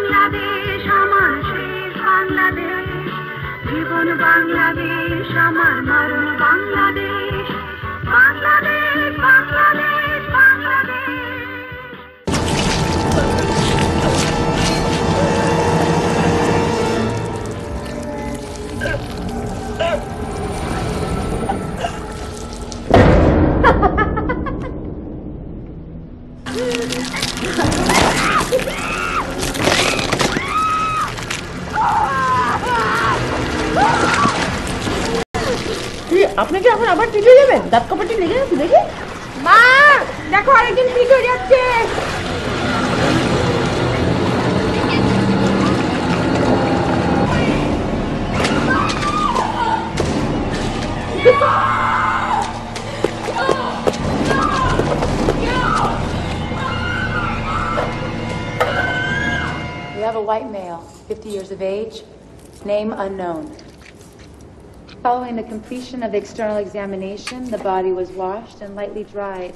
বাংলাদেশ আমার শেষ বাংলাদেশ, জীবন বাংলাদেশ আমার মরণ বাংলাদেশ, বাংলাদেশ বাংলাদেশ বাংলাদেশ। আপনাকে এখন আবার ঠিক হয়ে যাবেন? দাঁত কপাটি লেগে যাচ্ছে দেখি। মা দেখো আরেকদিন ঠিক হয়ে যাচ্ছে। We have a white male, 50 years of age, name unknown. Following the completion of the external examination, the body was washed and lightly dried.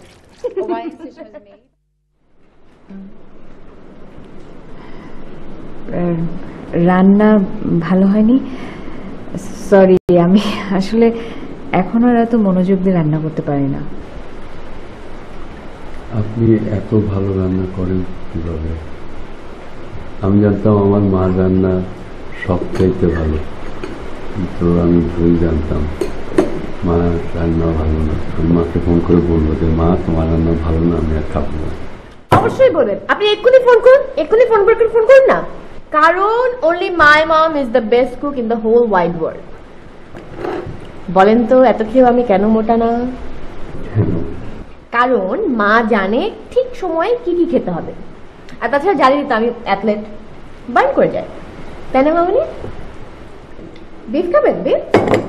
A wide incision was made. রান্না ভালো হয়নি, সরি। আমি আসলে এখন আর এত মনোযোগ দিয়ে রান্না করতে পারি না। আপনি এত ভালো রান্না করেন কিভাবে? আমি জানতাম আমার মার রান্না সবচাইতে ভালো, তো আমি ভুল জানতাম মা রান্না ভালো না। আমি মাকে ফোন করে বলবো যে মা তোমার রান্না ভালো না, আমি আর খাবো না। অবশ্যই বলবেন। আপনি এক্ষুনি ফোন করুন, এক্ষুনি ফোন করুন না, কারণ only my mom is the best cook in the whole wide world. বলেন তো এত খেয়েও আমি কেন মোটা না? কারণ মা জানে ঠিক সময়ে কি কি খেতে হবে, আর তাছাড়া জানি তো আমি অ্যাথলেট, বার্ন করে যায়, তাই না মামনি? বিফ খাবেন? বিফ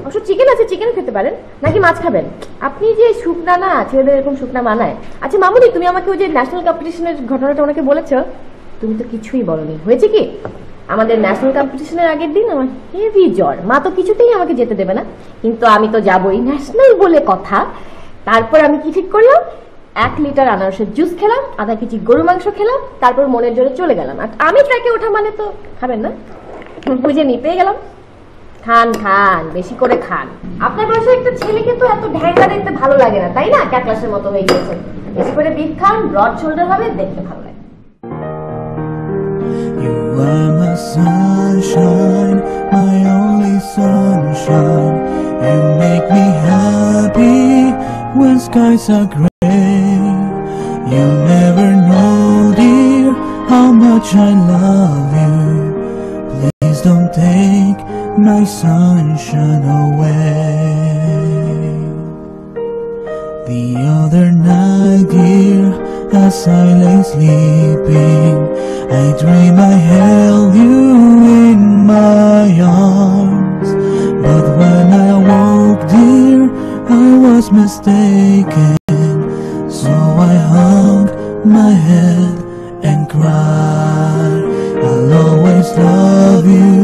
অবশ্য চিকেন আছে, চিকেন খেতে পারেন, নাকি মাছ খাবেন? আপনি যে শুকনা না, ছেলেদের এরকম শুকনা মানায়। আচ্ছা মামনি, তুমি আমাকে ওই যে ন্যাশনাল কম্পিটিশনের ঘটনাটা ওনাকে বলেছো? তুমি তো কিছুই বলনি। হয়েছে কি, আমাদের ন্যাশনাল কম্পিটিশনের আগের দিন আমার হেভি জ্বর, মা তো কিছুতেই আমাকে যেতে দেবে না, কিন্তু আমি তো যাবই, ন্যাশনাল বলে কথা। তারপর আমি কি ঠিক করলাম, 1 লিটার আনারসের জুস খেলাম, আধা কেজি গরু মাংস খেলাম, তারপর মনের জোরে চলে গেলাম। আর আমি ট্র্যাকে ওঠা মানে তো খাবেন না, বুঝে নি, পেয়ে গেলাম। খান খান, বেশি করে খান। আপনার বয়সে একটা ছেলেকে তো এত ঢ্যাঙ্গা দেখতে ভালো লাগে না, তাই না? ক্যাটলাসের মতো হয়ে গেছে। বেশি করে বিফ খান, ব্রড শোল্ডার হবে, দেখতে ভালো লাগে। You are my sunshine, my only sunshine. You make me happy when skies are gray. You never know, dear, how much I love you. Please don't take my sunshine away. The other night, dear, as I lay sleeping, I dream I held you in my arms. But when I awoke, dear, I was mistaken. So I hung my head and cried. I'll always love you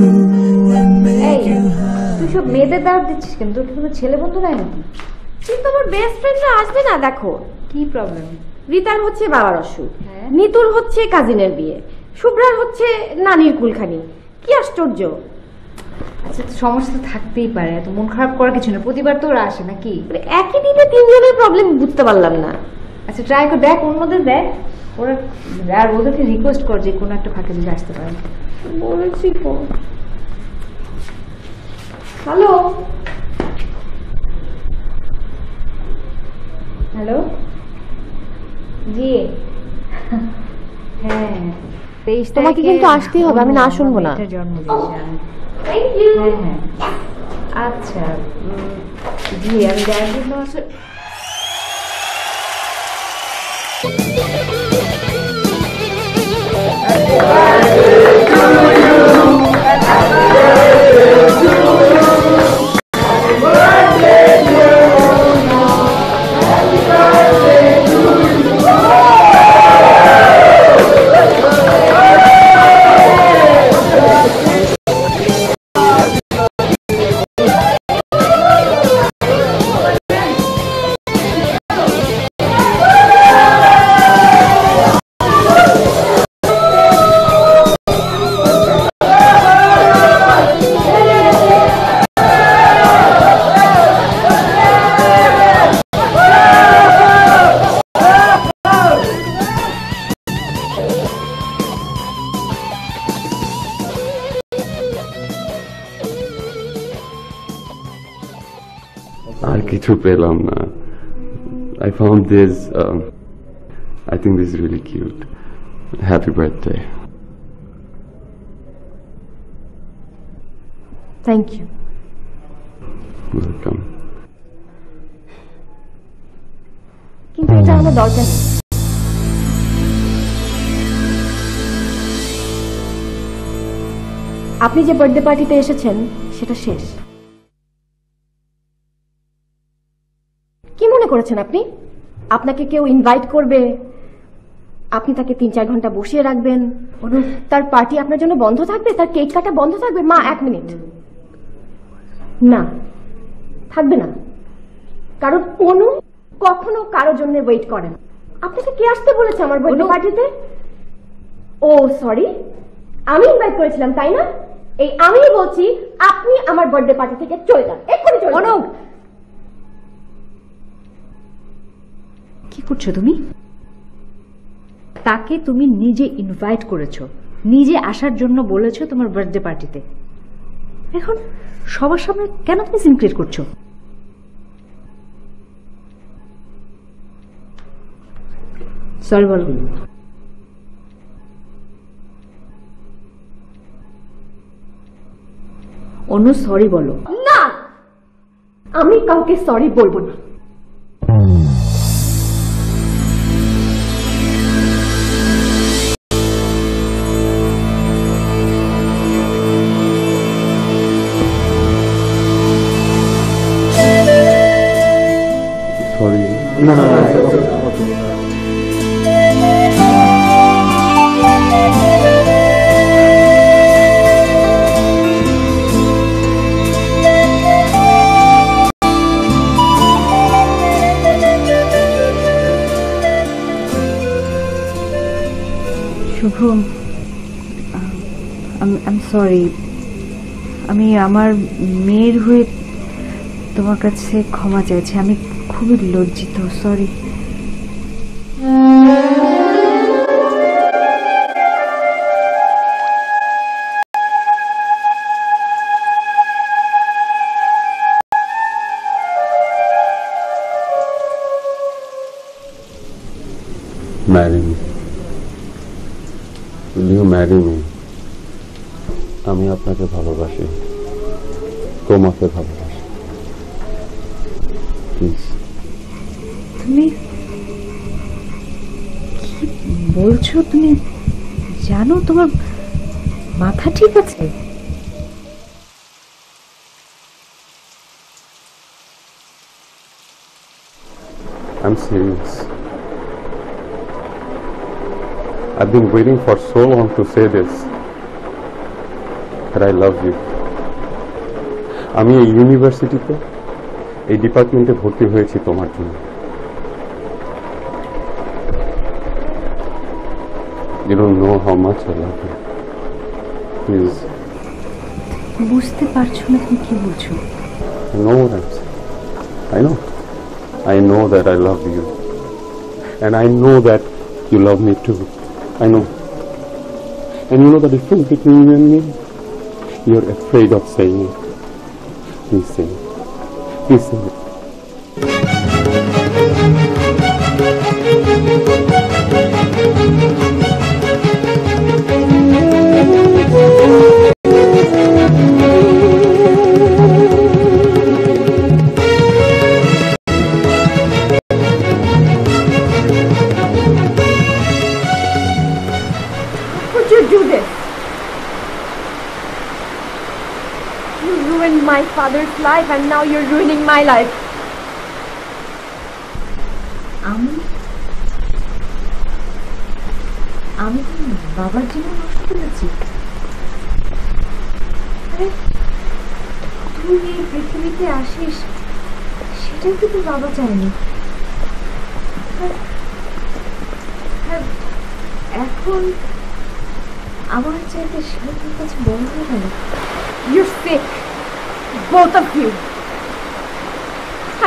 and make you happy. তুই সব মেয়েদের দাওয়াত দিচ্ছিস কেন? তোর কোনো ছেলে বন্ধু নাই নাকি? কিন্তু আমার বেস্ট ফ্রেন্ডরা আসবে না। দেখো কি প্রবলেম? রিতার হচ্ছে বাবার অসুখ, নিতুর হচ্ছে কাজিনের বিয়ে, শুভ্রার হচ্ছে নানির কুলখানি। কি আশ্চর্য! আচ্ছা, সমস্যা তো থাকতেই পারে, এত মন খারাপ করার কিছু না। প্রতিবার তো ওরা আসে নাকি? একই দিনে 3 জনের প্রবলেম বুঝতে পারলাম না। আচ্ছা ট্রাই করে দেখ, অন্যদের দেখ, ওরা আর ওদেরকে রিকোয়েস্ট কর যে কোনো একটা ফাঁকে যদি আসতে পারে। বলেছি তো। হ্যালো হ্যালো, জি হ্যাঁ, তোমাকে কিন্তু আসতেই হবে, আমি না শুনবো না। হ্যাঁ হ্যাঁ, আচ্ছা জি, আমি কিছু পেলাম না। I found this, I think this is really cute. Happy birthday. Thank you. Welcome. কিন্তু এটা আমার দরকার নেই। আপনি যে বার্থডে পার্টিতে এসেছেন সেটা শেষ। কি মনে করেছেন আপনি? আপনাকে কেউ ইনভাইট করবে, আপনি তাকে 3-4 ঘন্টা বসিয়ে রাখবেন, তার পার্টি আপনার জন্য বন্ধ থাকবে, তার কেক কাটা বন্ধ থাকবে? মা 1 মিনিট, না থাকবে না। কারণ অনু কখনো কারোর জন্য ওয়েট করে না। আপনাকে কে আসতে বলেছে আমার বার্থডে পার্টিতে? ও সরি, আমি ইনভাইট করেছিলাম তাই না? এই আমিই বলছি আপনি আমার বার্থডে পার্টি থেকে চলে যান, এক্ষুনি চলে যান। কি করছো তুমি? তাকে তুমি নিজে ইনভাইট করেছো, নিজে আসার জন্য বলেছো তোমার বার্থডে পার্টিতে। এখন সবার সামনে কেন তুমি সিন ক্রিয়েট করছো? সরি বলো। অন্য সরি বলো। না, আমি কাউকে সরি বলবো না। Sorry. No. Shubham, I sorry. আমি আমার মেয়ের হয়ে তোমার কাছে ক্ষমা চাইছি। আমি খুবই লজ্জিত, sorry. Marry me. Will you marry me? আমি আপনাকে ভালোবাসি, তোমাকে ভালোবাসি। প্লিজ। তুমি কি বলছো? তুমি জানো তোমার মাথা ঠিক আছে? I'm serious. I've been waiting for so long to say this, that I love you. আমি এই ইউনিভার্সিটিতে, এই ডিপার্টমেন্টে ভর্তি হয়েছি তোমার জন্য। You don't know how much I love you. Please. বুঝতে পারছো না তুমি কি বলছো? I know what I'm saying. I know that I love you. And I know that you love me too. I know. And you know the difference between you and me? You're afraid of saying it. Please say it. Please say it. My father's life and now you're ruining my life. আমি বাবার জীবন নষ্ট করেছি? তুই এই পৃথিবীতে আসিস সেটাই তো তোর বাবা চায়নি। এখন আমার চাইতে সেটা তোর কাছে বড় হয়ে গেল। You're sick. Both of you.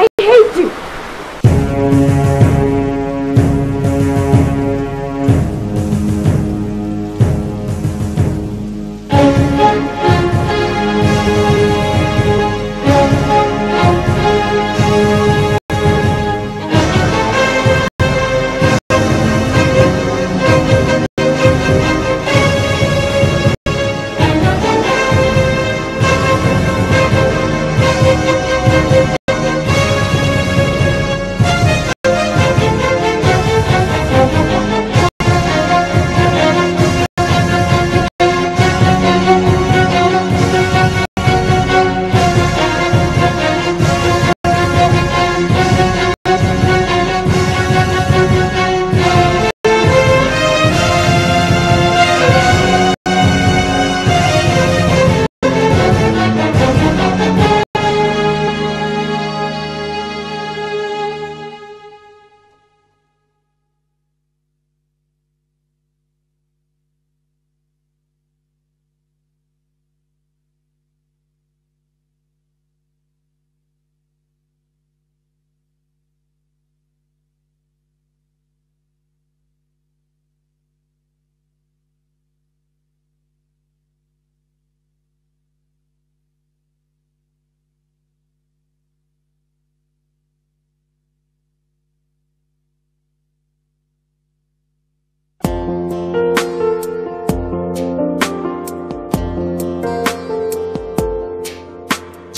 I hate you.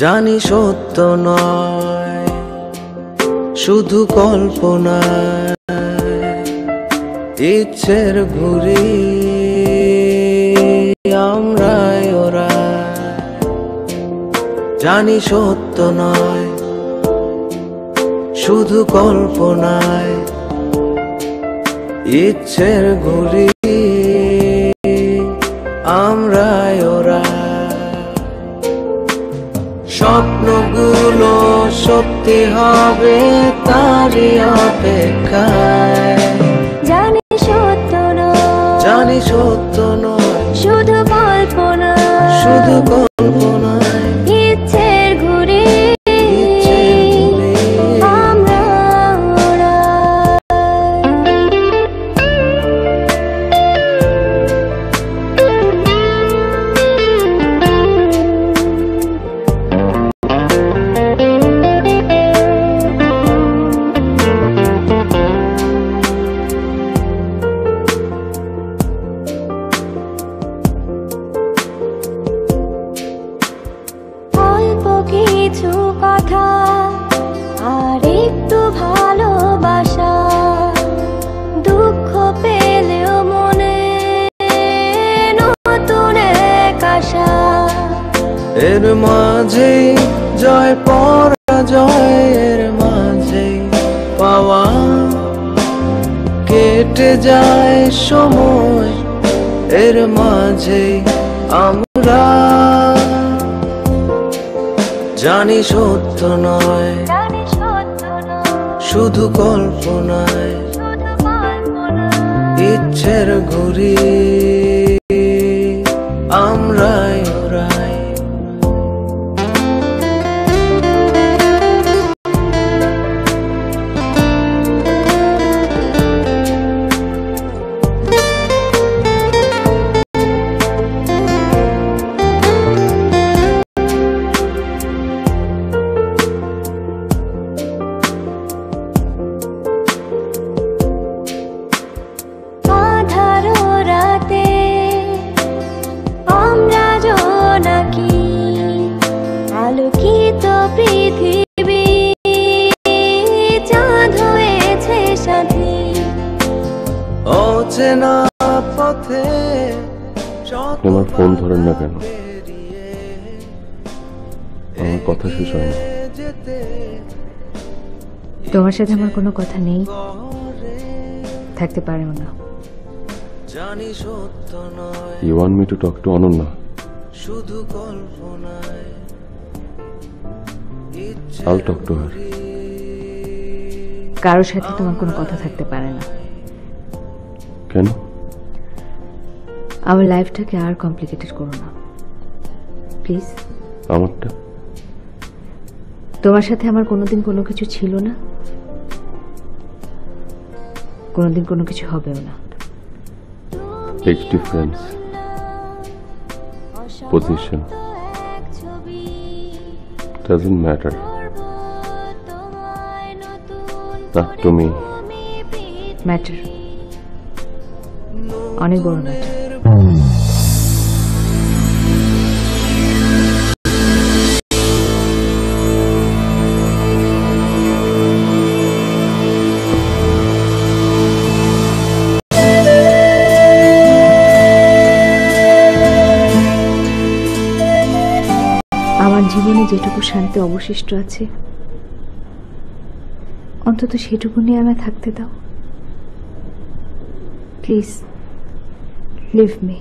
জানি সত্য নয় শুধু কল্পনা ইচ্ছের ঘুরি আমরাই ওরা জানি সত্য নয় শুধু কল্পনায় ইচ্ছের ঘুরি আমরাই ওরা স্বপ্নগুলো সত্যি হবে তারই অপেক্ষায় জানি সত্য নয় জানি সত্য নয় শুধু কল্পনা শুধু কল্পনায় ইচ্ছের ঘুরে আমরা অল্প কিছু কথা আর একটু ভালোবাসা দুঃখ পেলেও মনে নতুন এক আশা এর মাঝে জয় পরাজয় এর মাঝে পাওয়া কেটে যায় সময় এর মাঝে আমরা জানি সত্য নয় জানি সত্য নয় শুধু কল্পনায় শুধু কল্পনা ইচ্ছের ঘুরি আমরাই ওরাই আধারো রাতে আমরা জোনাকি আলোকিত পৃথিবী চাঁদ হয়েছে সাথী অচেনা পথে আমার ফোন ধরেন না কেন? আমার কথা শেষ হয় না। তোমার সাথে আমার কোনো কথা নেই, থাকতে পারেও না। জানি সত্য নয় You want me to talk to Ananya? শুধু কল্পনায় I'll talk to her. কারোর সাথে তোমার কোনো কথা থাকতে পারে না। কেন? আমার লাইফটাকে আর কমপ্লিকেটেড করো না প্লিজ। আমারটা? তোমার সাথে আমার কোনোদিন কোনো কিছু ছিল না, কোনোদিন কোনো কিছু হবেও না। Age difference, position, doesn't matter. Not to me. Matter, অনেক বড় ম্যাটার। আমার জীবনে যেটুকু শান্তি অবশিষ্ট আছে অন্তত সেটুকু নিয়ে আমায় থাকতে দাও প্লিজ। Leave me.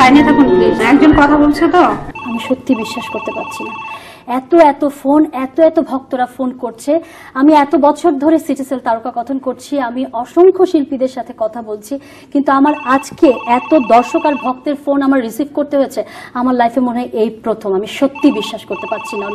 লাইনে থাকুন প্লিজ, একজন কথা বলছে তো। আমি সত্যি বিশ্বাস করতে পারছি না এত এত ফোন, এত এত ভক্তরা ফোন করছে। আমি এত বছর ধরে সিটিসেল তারকা কথন করছি, আমি অসংখ্য শিল্পীদের সাথে কথা বলছি, কিন্তু আমার আজকে এত দর্শক আর ভক্তের ফোন আমার রিসিভ করতে হয়েছে আমার লাইফে মনে হয় এই প্রথম। আমি সত্যি বিশ্বাস করতে পারছি না।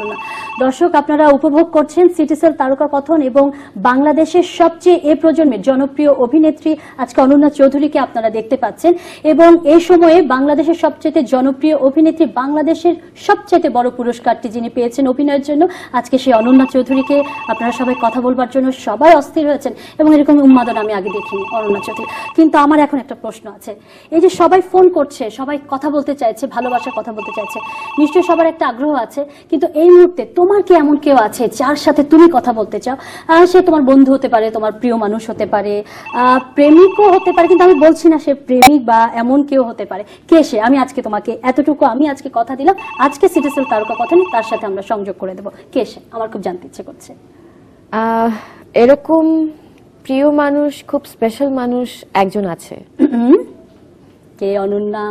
দর্শক, আপনারা উপভোগ করছেন সিটিসেল তারকা কথন এবং বাংলাদেশের সবচেয়ে এ প্রজন্মের জনপ্রিয় অভিনেত্রী আজকে অনন্যা চৌধুরীকে আপনারা দেখতে পাচ্ছেন। এবং এই সময়ে বাংলাদেশের সবচেয়ে জনপ্রিয় অভিনেত্রী, বাংলাদেশের সবচেয়ে বড় পুরস্কারটি যিনি পেয়েছেন অভিনয়ের জন্য, আজকে সেই অনন্যা চৌধুরীকে আপনারা সবাই কথা বলবার জন্য সবাই অস্থির হয়েছেন এবং এরকম উন্মাদনা আমি আগে দেখিনি অনন্যা চৌধুরী। কিন্তু আমার এখন একটা প্রশ্ন আছে, এই যে সবাই ফোন করছে, সবাই কথা বলতে চাইছে, ভালোবাসার কথা বলতে চাইছে, নিশ্চয়ই সবার একটা আগ্রহ আছে, কিন্তু এই মুহূর্তে তোমার কি এমন কেউ আছে যার সাথে তুমি কথা বলতে চাও? সে তোমার বন্ধু হতে পারে, তোমার প্রিয় মানুষ হতে পারে, প্রেমিকও হতে পারে, কিন্তু আমি বলছি না সে প্রেমিক বা এমন কেউ হতে পারে। কে সে? আমি আজকে তোমাকে এতটুকু আমি আজকে কথা দিলাম, আজকে সিটিসেল তারকা কথন তার সাথে আমরা সংযোগ করে দেবো। কে সে? আমার খুব জানতে ইচ্ছে করছে। এরকম প্রিয় মানুষ, খুব স্পেশাল মানুষ একজন আছে। কে? অনন্যা।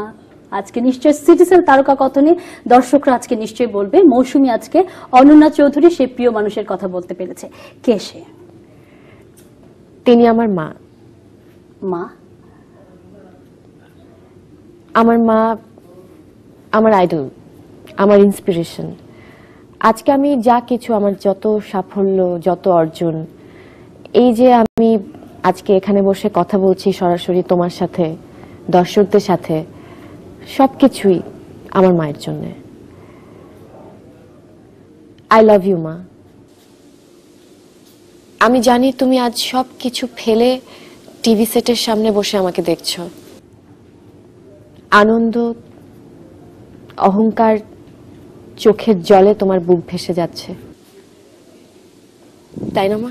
আজকে নিশ্চয় সিটিসেল তারকা কথনে দর্শকরা আজকে নিশ্চয়ই বলবে মৌসুমী আজকে অনন্যা চৌধুরী সে প্রিয় মানুষের কথা বলতে পেরেছে। কে সে? তিনি আমার মা। মা? আমার মা আমার আইডল, আমার ইন্সপিরেশন। আজকে আমি যা কিছু, আমার যত সাফল্য, যত অর্জন, এই যে আমি আজকে এখানে বসে কথা বলছি সরাসরি তোমার সাথে, দর্শকদের সাথে, সবকিছুই আমার মায়ের জন্য। আই লাভ ইউ মা। আমি জানি তুমি আজ সবকিছু ফেলে টিভি সেটের সামনে বসে আমাকে দেখছো। আনন্দ, অহংকার, চোখের জলে তোমার বুক ভেসে যাচ্ছে, তাই না মা?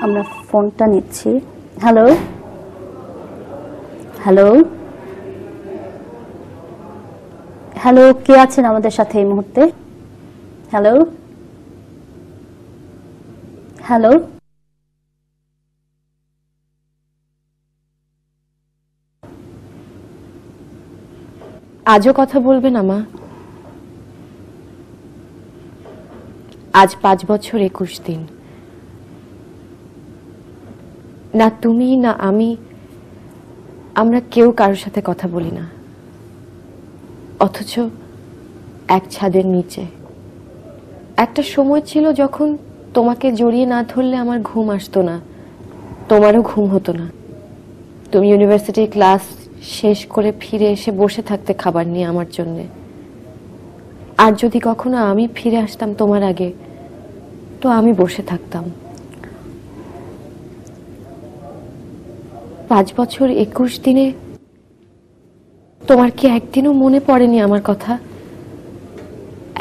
আমরা ফোনটা নিচ্ছি। হ্যালো হ্যালো হ্যালো, কে আছেন আমাদের সাথে এই মুহূর্তে? হ্যালো হ্যালো আজও কথা বলবে না মা? আজ 5 বছর 21 দিন, না তুমি না আমি, আমরা কেউ কারোর সাথে কথা বলি না, অথচ এক ছাদের নিচে। একটা সময় ছিল যখন তোমাকে জড়িয়ে না ধরলে আমার ঘুম আসতো না, তোমারও ঘুম হতো না। তুমি ইউনিভার্সিটির ক্লাস শেষ করে ফিরে এসে বসে থাকতে খাবার নিয়ে আমার জন্যে। আর যদি কখনো আমি ফিরে আসতাম তোমার আগে, তো আমি বসে থাকতাম। 5 বছর 21 দিনে তোমার কি একদিনও মনে পড়েনি আমার কথা?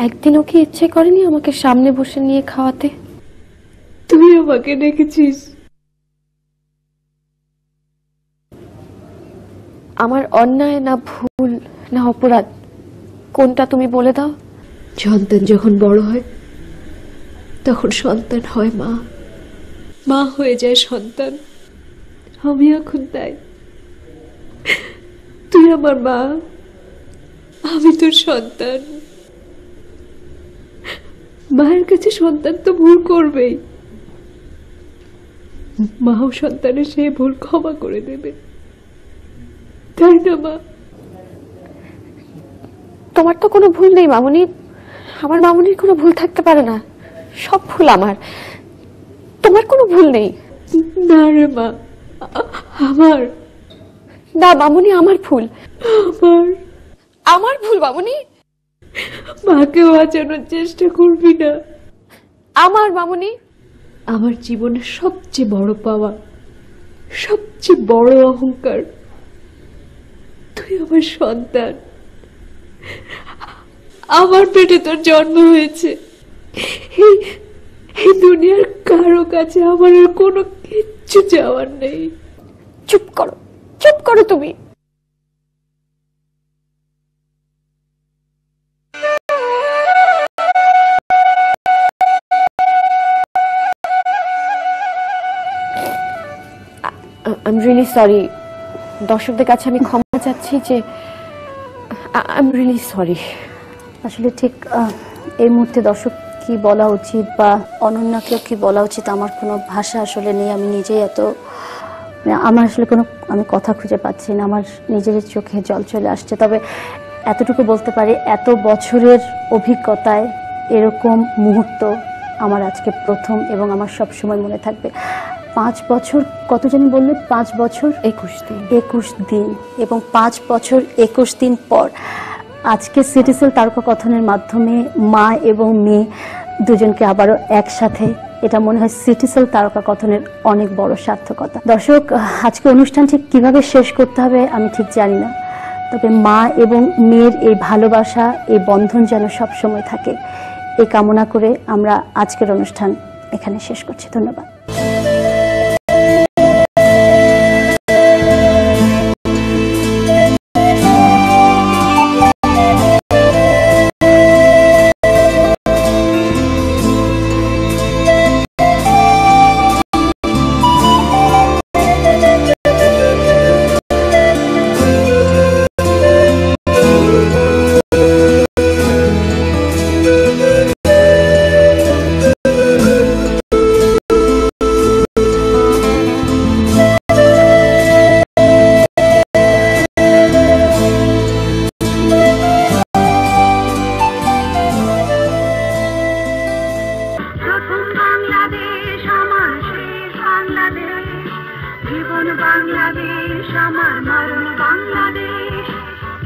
একদিনও কি ইচ্ছে করেনি আমাকে সামনে বসে নিয়ে খাওয়াতে? তুই আমাকে ডেকেছিস। আমার অন্যায় না ভুল না অপরাধ, কোনটা তুমি বলে দাও? সন্তান যখন বড় হয় তখন সন্তান হয় মা, মা হয়ে যায় সন্তান। আমি এখন তাই। তুই আমার মা, আমি তোর সন্তান। মায়ের কাছে সন্তান তো ভুল করবেই, মাও সন্তানের সে ভুল ক্ষমা করে দেবে, তাই না মা? তোমার তো কোনো ভুল নেই মামুনি, আমার মামুনির কোনো ভুল থাকতে পারে না, সব ভুল আমার, তোমার কোনো ভুল নেই। না রে মা, আমার না মামুনি, আমার ভুল, আমার ভুল মামুনি। মাকে বাঁচানোর চেষ্টা করবি না। আমার মামুনি, আমার জীবনের সবচেয়ে বড় পাওয়া, সবচেয়ে বড় অহংকার, তুই আমার সন্তান। আমার পেটে তোর জন্ম হয়েছে, এই দুনিয়ার কারো কাছে আমার আর কোনো কিচ্ছু চাওয়ার নেই। চুপ করো, চুপ করো তুমি। I'm really sorry. দর্শকদের কাছে আমি ক্ষমা চাচ্ছি যে আই এম রিয়েলি সরি। আসলে ঠিক এই মুহূর্তে দর্শক কি বলা উচিত বা অনন্যাকেও কি বলা উচিত আমার কোনো ভাষা আসলে নেই। আমি নিজেই আমার আসলে আমি কথা খুঁজে পাচ্ছি না, আমার নিজের চোখে জল চলে আসছে। তবে এতটুকু বলতে পারি, এত বছরের অভিজ্ঞতায় এরকম মুহূর্ত আমার আজকে প্রথম এবং আমার সব সময় মনে থাকবে। 5 বছর কত জানি বললে, 5 বছর 21 দিন এবং 5 বছর 21 দিন পর আজকে সিটিসেল তারকা কথনের মাধ্যমে মা এবং মেয়ে দুজনকে আবারও একসাথে, এটা মনে হয় সিটিসেল তারকা কথনের অনেক বড় সার্থকতা। দর্শক, আজকে অনুষ্ঠান ঠিক কিভাবে শেষ করতে হবে আমি ঠিক জানি না, তবে মা এবং মেয়ের এই ভালোবাসা, এই বন্ধন যেন সব সময় থাকে, এই কামনা করে আমরা আজকের অনুষ্ঠান এখানে শেষ করছি। ধন্যবাদ। জীবন বাংলাদেশ, আমার মরণ বাংলাদেশ,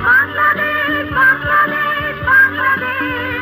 বাংলাদেশ, বাংলাদেশ, বাংলাদেশ।